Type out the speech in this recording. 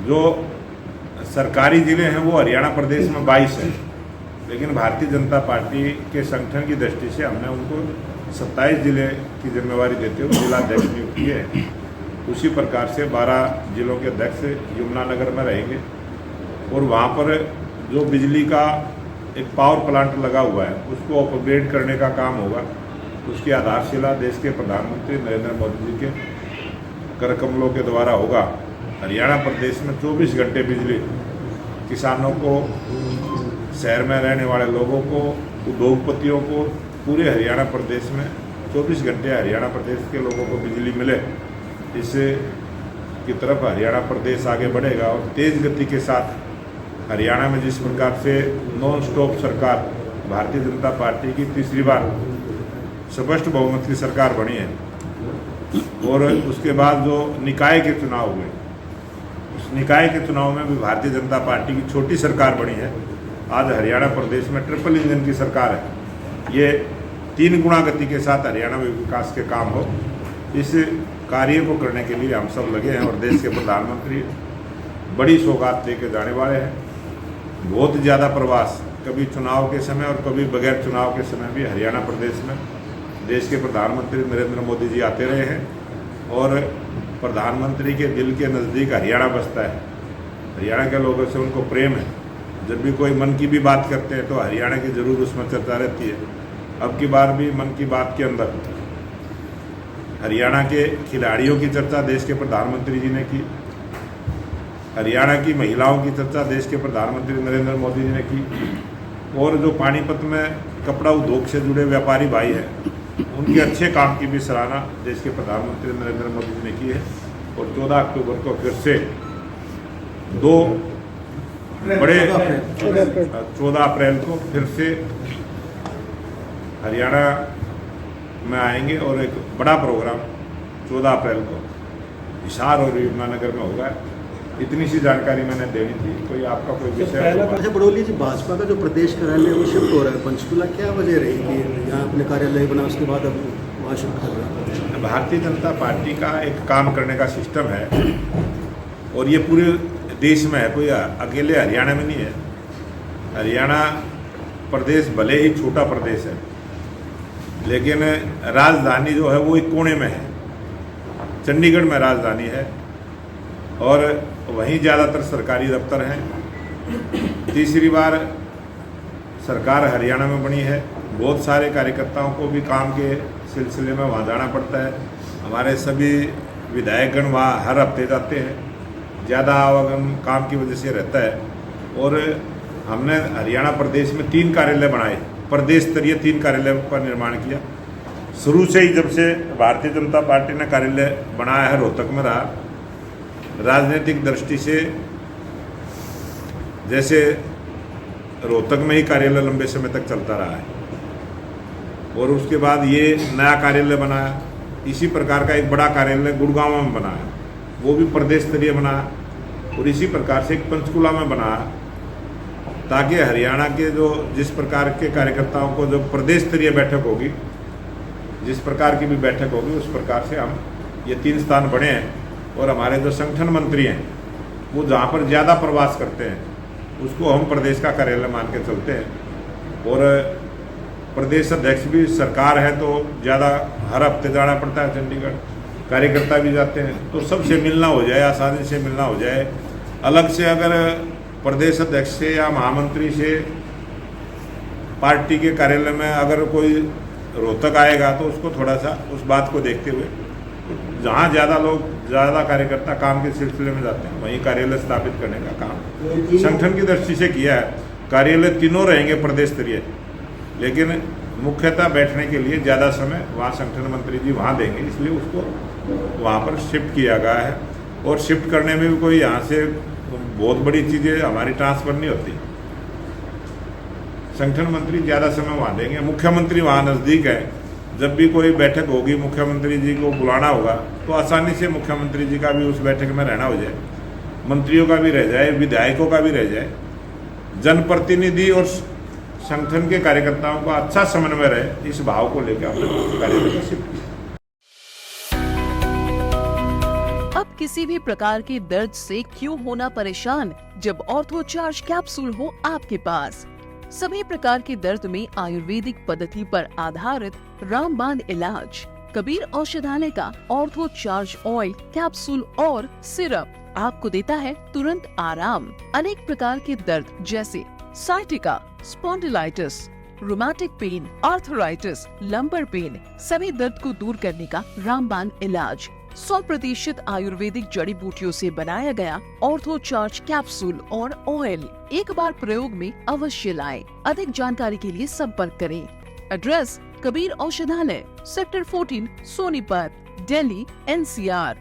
जो सरकारी ज़िले हैं वो हरियाणा प्रदेश में 22 हैं, लेकिन भारतीय जनता पार्टी के संगठन की दृष्टि से हमने उनको 27 जिले की जिम्मेवारी देते हुए जिलाध्यक्ष नियुक्त किए हैं। उसी प्रकार से 12 जिलों के अध्यक्ष यमुनानगर में रहेंगे और वहाँ पर जो बिजली का एक पावर प्लांट लगा हुआ है उसको अपग्रेड करने का काम होगा। उसकी आधारशिला देश के प्रधानमंत्री नरेंद्र मोदी जी के कर कमलों के द्वारा होगा। हरियाणा प्रदेश में 24 घंटे बिजली किसानों को, शहर में रहने वाले लोगों को, उद्योगपतियों को, पूरे हरियाणा प्रदेश में 24 घंटे हरियाणा प्रदेश के लोगों को बिजली मिले, इससे की तरफ हरियाणा प्रदेश आगे बढ़ेगा। और तेज़ गति के साथ हरियाणा में जिस प्रकार से नॉन स्टॉप सरकार भारतीय जनता पार्टी की तीसरी बार स्पष्ट बहुमत की सरकार बनी है और उसके बाद जो निकाय के चुनाव हुए, उस निकाय के चुनाव में भी भारतीय जनता पार्टी की छोटी सरकार बनी है। आज हरियाणा प्रदेश में ट्रिपल इंजन की सरकार है। ये 3 गुना गति के साथ हरियाणा में विकास के काम हो, इस कार्य को करने के लिए हम सब लगे हैं और देश के प्रधानमंत्री बड़ी सौगात लेके जाने वाले हैं। बहुत ज़्यादा प्रवास, कभी चुनाव के समय और कभी बगैर चुनाव के समय भी हरियाणा प्रदेश में देश के प्रधानमंत्री नरेंद्र मोदी जी आते रहे हैं और प्रधानमंत्री के दिल के नज़दीक हरियाणा बसता है। हरियाणा के लोगों से उनको प्रेम है। जब भी कोई मन की भी बात करते हैं तो हरियाणा की ज़रूर उसमें चर्चा रहती है। अब की बार भी मन की बात के अंदर हरियाणा के खिलाड़ियों की चर्चा देश के प्रधानमंत्री जी ने की, हरियाणा की महिलाओं की चर्चा देश के प्रधानमंत्री नरेंद्र मोदी जी ने की, और जो पानीपत में कपड़ा उद्योग से जुड़े व्यापारी भाई हैं उनके अच्छे काम की भी सराहना देश के प्रधानमंत्री नरेंद्र मोदी जी ने की है। और 14 अक्टूबर को फिर से 14 अप्रैल को फिर से हरियाणा में आएंगे और एक बड़ा प्रोग्राम 14 अप्रैल को हिसार और यमुनानगर में होगा। इतनी सी जानकारी मैंने देनी थी। कोई आपका कोई विषय? अच्छा बड़ोली जी, भाजपा का जो प्रदेश कार्यालय वो शिफ्ट हो रहा है पंचकुला, क्या वजह रही कि यहाँ अपने कार्यालय बना उसके बाद अब वहाँ शिफ्ट कर रहे हैं? भारतीय जनता पार्टी का एक काम करने का सिस्टम है और ये पूरे देश में है, कोई अकेले हरियाणा में नहीं है। हरियाणा प्रदेश भले ही छोटा प्रदेश है, लेकिन राजधानी जो है वो एक कोने में है, चंडीगढ़ में राजधानी है और वहीं ज़्यादातर सरकारी दफ्तर हैं। तीसरी बार सरकार हरियाणा में बनी है। बहुत सारे कार्यकर्ताओं को भी काम के सिलसिले में वहाँ जाना पड़ता है। हमारे सभी विधायकगण वहाँ हर हफ्ते जाते हैं। ज़्यादा आवागमन काम की वजह से रहता है और हमने हरियाणा प्रदेश में 3 कार्यालय बनाए, प्रदेश स्तरीय 3 कार्यालय का निर्माण किया। शुरू से ही जब से भारतीय जनता पार्टी ने कार्यालय बनाया है, रोहतक में रहा। राजनीतिक दृष्टि से जैसे रोहतक में ही कार्यालय लंबे समय तक चलता रहा है और उसके बाद ये नया कार्यालय बनाया। इसी प्रकार का एक बड़ा कार्यालय गुड़गांव में बनाया, वो भी प्रदेश स्तरीय बनाया। और इसी प्रकार से एक पंचकुला में बनाया, ताकि हरियाणा के जो जिस प्रकार के कार्यकर्ताओं को जो प्रदेश स्तरीय बैठक होगी, जिस प्रकार की भी बैठक होगी, उस प्रकार से हम ये 3 स्थान बने हैं। और हमारे जो संगठन मंत्री हैं वो जहाँ पर ज़्यादा प्रवास करते हैं उसको हम प्रदेश का कार्यालय मान के चलते हैं। और प्रदेश अध्यक्ष भी सरकार है तो ज़्यादा हर हफ्ते जाना पड़ता है चंडीगढ़, कार्यकर्ता भी जाते हैं, तो सबसे मिलना हो जाए, आसानी से मिलना हो जाए। अलग से अगर प्रदेश अध्यक्ष से या महामंत्री से पार्टी के कार्यालय में अगर कोई रोहतक आएगा तो उसको थोड़ा सा उस बात को देखते हुए जहाँ ज़्यादा कार्यकर्ता काम के सिलसिले में जाते हैं वहीं कार्यालय स्थापित करने का काम संगठन की दृष्टि से किया है। कार्यालय तीनों रहेंगे प्रदेश स्तरीय, लेकिन मुख्यतः बैठने के लिए ज़्यादा समय वहाँ संगठन मंत्री जी वहाँ देंगे, इसलिए उसको वहाँ पर शिफ्ट किया गया है। और शिफ्ट करने में भी कोई यहाँ से बहुत बड़ी चीज़ें हमारी ट्रांसफ़र नहीं होती। संगठन मंत्री ज़्यादा समय वहाँ देंगे, मुख्यमंत्री वहाँ नज़दीक है। जब भी कोई बैठक होगी, मुख्यमंत्री जी को बुलाना होगा तो आसानी से मुख्यमंत्री जी का भी उस बैठक में रहना हो जाए, मंत्रियों का भी रह जाए, विधायकों का भी रह जाए। जनप्रतिनिधि और संगठन के कार्यकर्ताओं का अच्छा समन्वय रहे, इस भाव को लेकर हमने कार्यालय को शिफ्ट किया। अब किसी भी प्रकार के दर्द से क्यों होना परेशान जब ऑर्थो चार्ज कैप्सूल हो आपके पास। सभी प्रकार के दर्द में आयुर्वेदिक पद्धति पर आधारित रामबाण इलाज। कबीर औषधालय का ऑर्थो चार्ज ऑयल, कैप्सूल और सिरप आपको देता है तुरंत आराम। अनेक प्रकार के दर्द जैसे sciatica, spondylitis, rheumatic pain, arthritis, lumbar pain, सभी दर्द को दूर करने का रामबाण इलाज 100% आयुर्वेदिक जड़ी बूटियों से बनाया गया ऑर्थो चार्ज कैप्सूल और ऑयल एक बार प्रयोग में अवश्य लाएं। अधिक जानकारी के लिए संपर्क करें। एड्रेस: कबीर औषधालय, सेक्टर 14, सोनीपत, दिल्ली, NCR।